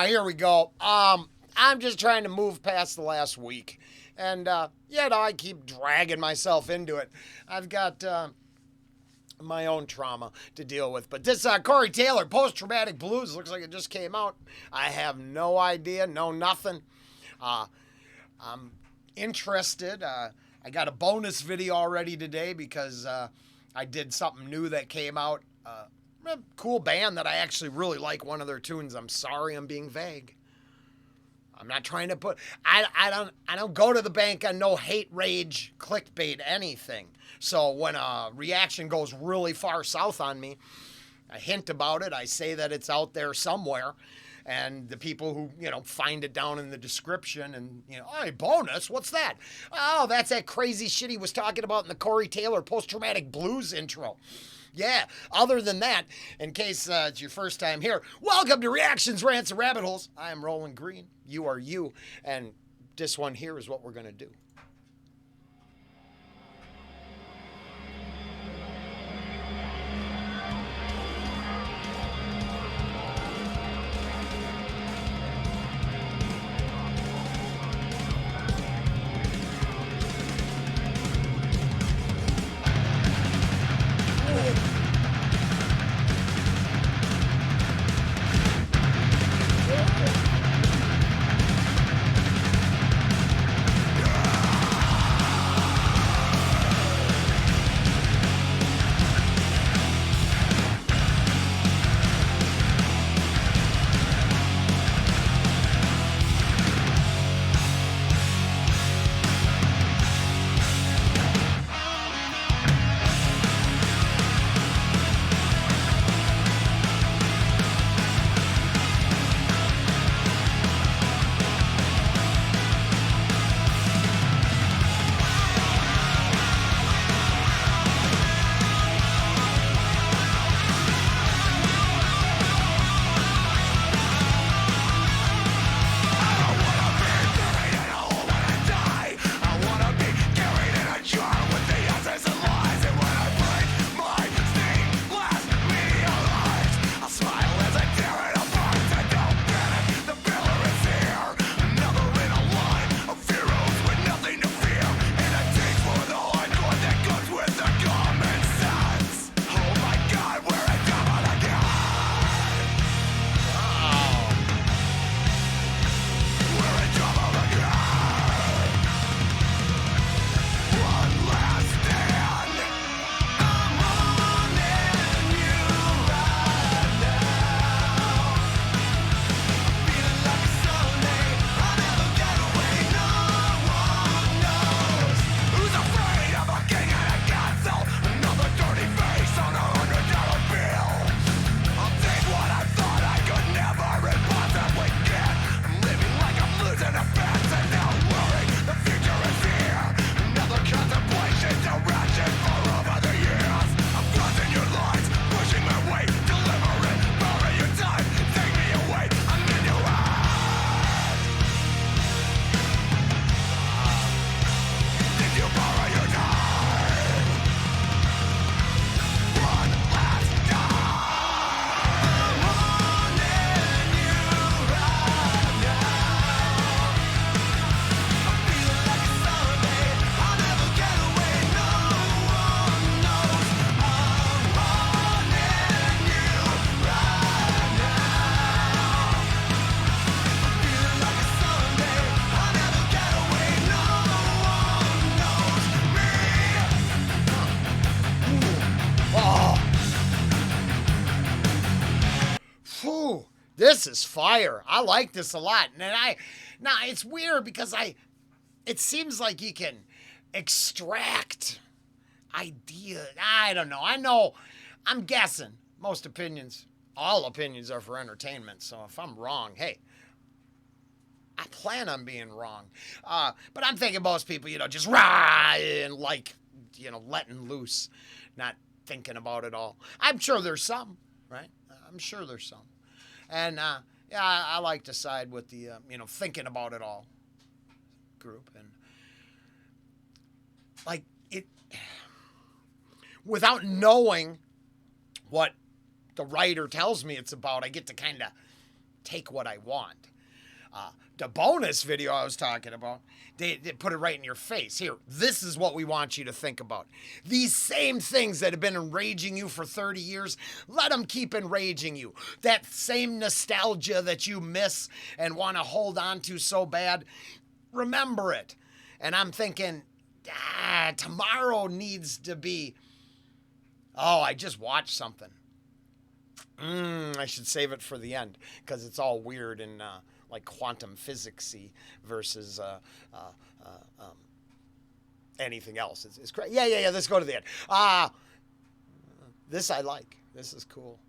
Here we go. I'm just trying to move past the last week. And, I keep dragging myself into it. I've got my own trauma to deal with. But this Corey Taylor, post-traumatic blues, looks like it just came out. I have no idea, no nothing. I'm interested. I got a bonus video already today because I did something new that came out. A cool band that I actually really like one of their tunes. I'm sorry I'm being vague. I'm not trying to put I don't go to the bank on no hate rage clickbait anything. So when a reaction goes really far south on me, I hint about it. I say that it's out there somewhere. And the people who, find it down in the description and, hey, bonus, what's that? Oh, that's that crazy shit he was talking about in the Corey Taylor post-traumatic blues intro. Yeah, other than that, in case it's your first time here, welcome to Reactions, Rants, and Rabbit Holes. I am Rollen Green. You are you. And this one here is what we're going to do. This is fire. I like this a lot. And it's weird because it seems like you can extract ideas. I don't know. I'm guessing. All opinions are for entertainment. So if I'm wrong, hey, I plan on being wrong. But I'm thinking most people, just rah and letting loose, not thinking about it all. I'm sure there's some, right? I'm sure there's some. And, I like to side with the, thinking about it all group. And, without knowing what the writer tells me it's about, I get to kind of take what I want. The bonus video I was talking about, they put it right in your face. Here, this is what we want you to think about. These same things that have been enraging you for 30 years, let them keep enraging you. That same nostalgia that you miss and want to hold on to so bad, remember it. And I'm thinking, tomorrow needs to be, I just watched something. I should save it for the end because it's all weird and like quantum physics-y versus anything else. It's great. Yeah. Let's go to the end. This I like. This is cool.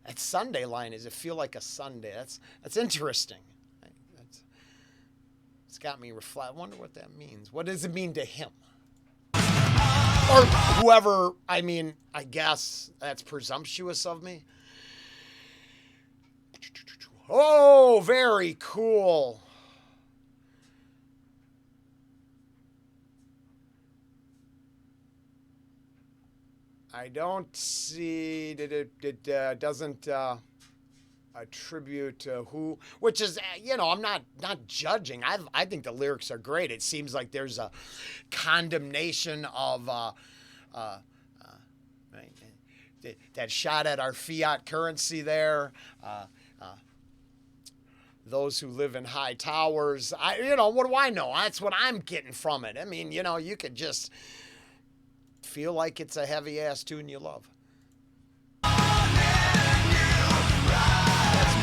That Sunday line, does it feel like a Sunday? That's interesting. It's got me reflect. I wonder what that means. What does it mean to him? Or whoever, I guess that's presumptuous of me. Oh, very cool. I don't see it doesn't attribute to who, which is, I'm not judging. I think the lyrics are great. It seems like there's a condemnation of that shot at our fiat currency there. Those who live in high towers. What do I know? That's what I'm getting from it. You could just feel like it's a heavy-ass tune you love. That's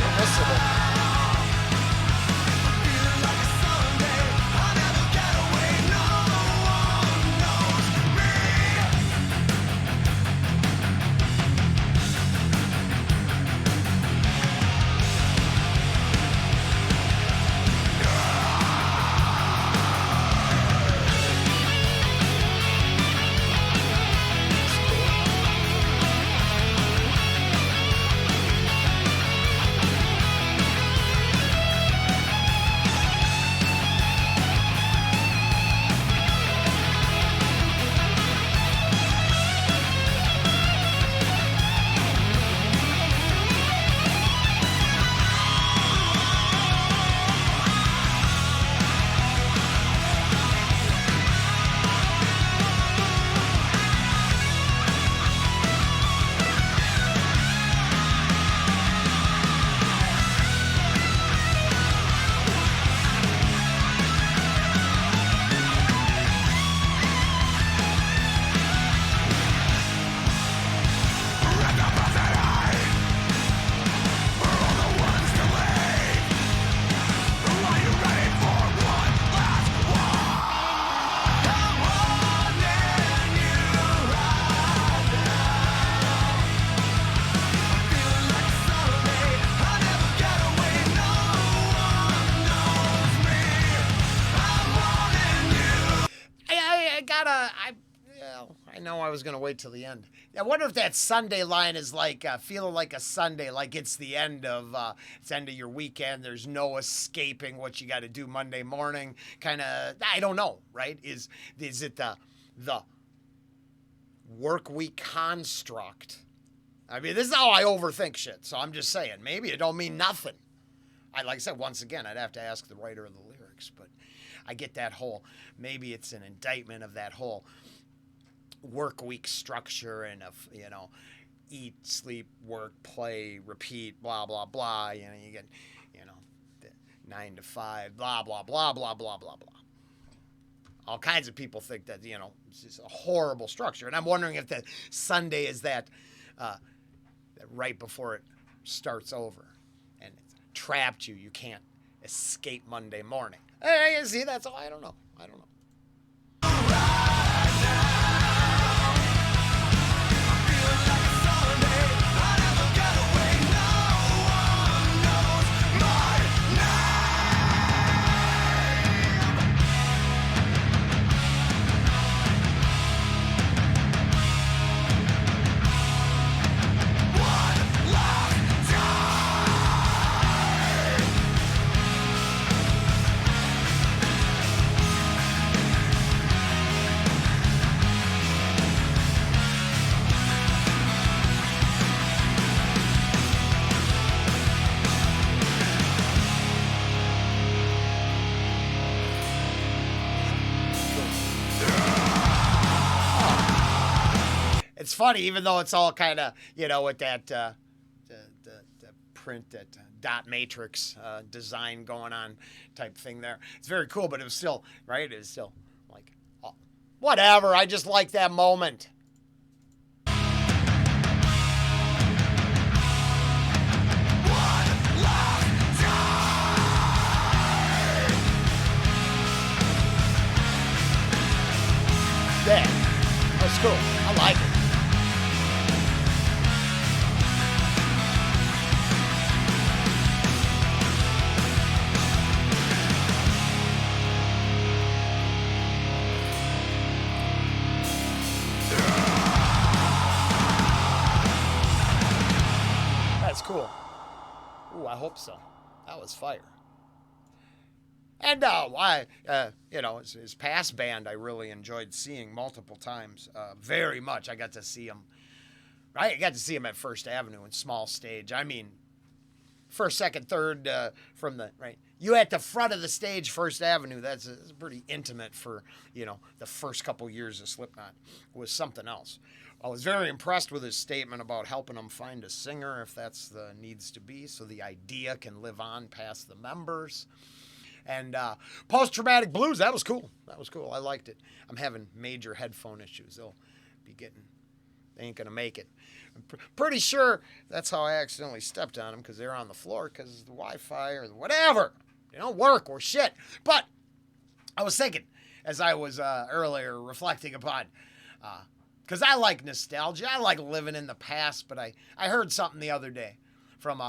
permissible. I know I was going to wait till the end. I wonder if that Sunday line is like feeling like a Sunday, like it's the end of your weekend. There's no escaping what you got to do Monday morning. Kind of, I don't know, right? Is it the work week construct? This is how I overthink shit. So I'm just saying, maybe it don't mean nothing. Like I said, once again, I'd have to ask the writer of the lyrics, but I get that whole, maybe it's an indictment of that whole work week structure and of, eat, sleep, work, play, repeat, blah, blah, blah. You get, 9 to 5, blah, blah, blah, blah, blah, blah, blah. All kinds of people think that, it's just a horrible structure. And I'm wondering if that Sunday is that right before it starts over and it's trapped you. You can't escape Monday morning. Hey, see, that's all. I don't know. it's funny, even though it's all kind of, with that the print, that dot matrix design going on type thing there. It's very cool, but it was still, right? It was still like, oh, whatever. I just like that moment. Yeah, that's cool. I like it. That's cool. Ooh, I hope so. That was fire. And his past band I really enjoyed seeing multiple times, very much. I got to see him. I got to see him at First Avenue in small stage. I mean, first, second, third from the right. You at the front of the stage, First Avenue. That's pretty intimate for the first couple years of Slipknot. Was something else. I was very impressed with his statement about helping them find a singer if that's the needs to be, so the idea can live on past the members. And post-traumatic blues, that was cool. That was cool. I liked it. I'm having major headphone issues. They ain't going to make it. I'm pretty sure that's how I accidentally stepped on them, because they were on the floor because the Wi-Fi or whatever. They don't work or shit. But I was thinking, as I was earlier reflecting upon, because I like nostalgia. I like living in the past, but I heard something the other day from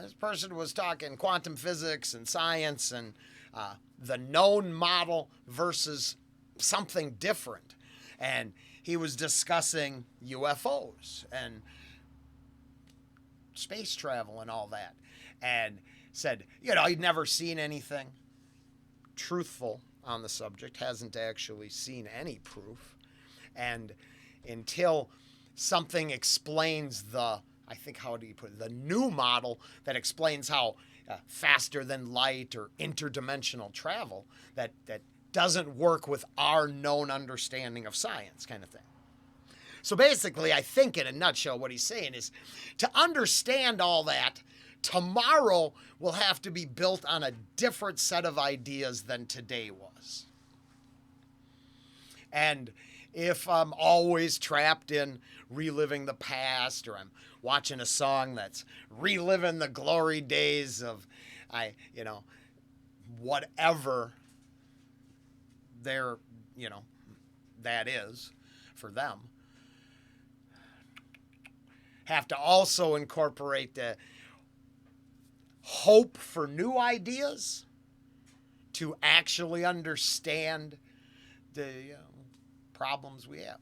this person was talking quantum physics and science and the known model versus something different. And he was discussing UFOs and space travel and all that. And said, he'd never seen anything truthful on the subject, hasn't actually seen any proof. And until something explains the new model that explains how faster than light or interdimensional travel that doesn't work with our known understanding of science kind of thing. So basically, I think in a nutshell, what he's saying is to understand all that, tomorrow will have to be built on a different set of ideas than today was. And if I'm always trapped in reliving the past, or I'm watching a song that's reliving the glory days of, whatever their, that is for them, have to also incorporate the hope for new ideas to actually understand the problems we have.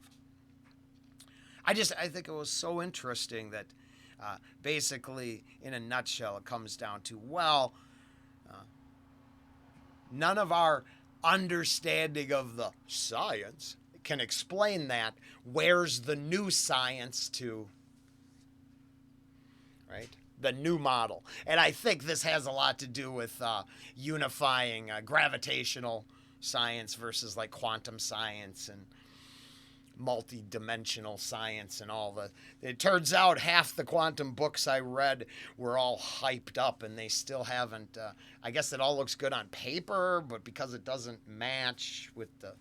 I think it was so interesting that basically, in a nutshell, it comes down to, none of our understanding of the science can explain that. Where's the new science to, right? The new model. And I think this has a lot to do with unifying gravitational science versus like quantum science and multi-dimensional science and all the. It turns out half the quantum books I read were all hyped up, and they still haven't. I guess it all looks good on paper, but because it doesn't match with the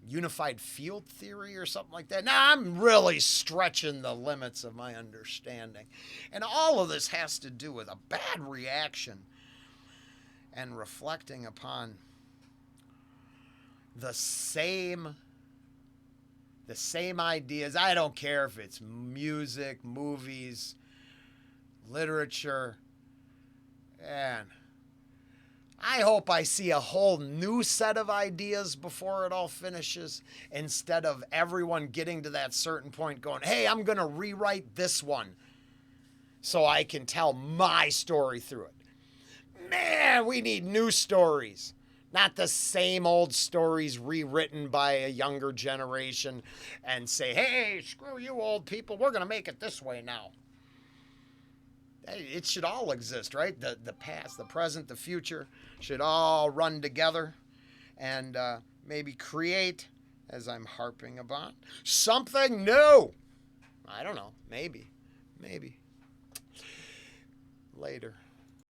unified field theory or something like that. Now I'm really stretching the limits of my understanding, and all of this has to do with a bad reaction and reflecting upon the same ideas. I don't care if it's music, movies, literature, and I hope I see a whole new set of ideas before it all finishes, instead of everyone getting to that certain point going, hey, I'm going to rewrite this one so I can tell my story through it. Man, we need new stories. Not the same old stories rewritten by a younger generation and say, hey, screw you old people, we're going to make it this way now. It should all exist, right? The past, the present, the future should all run together and maybe create as I'm harping about. Something new. I don't know. Maybe. Later.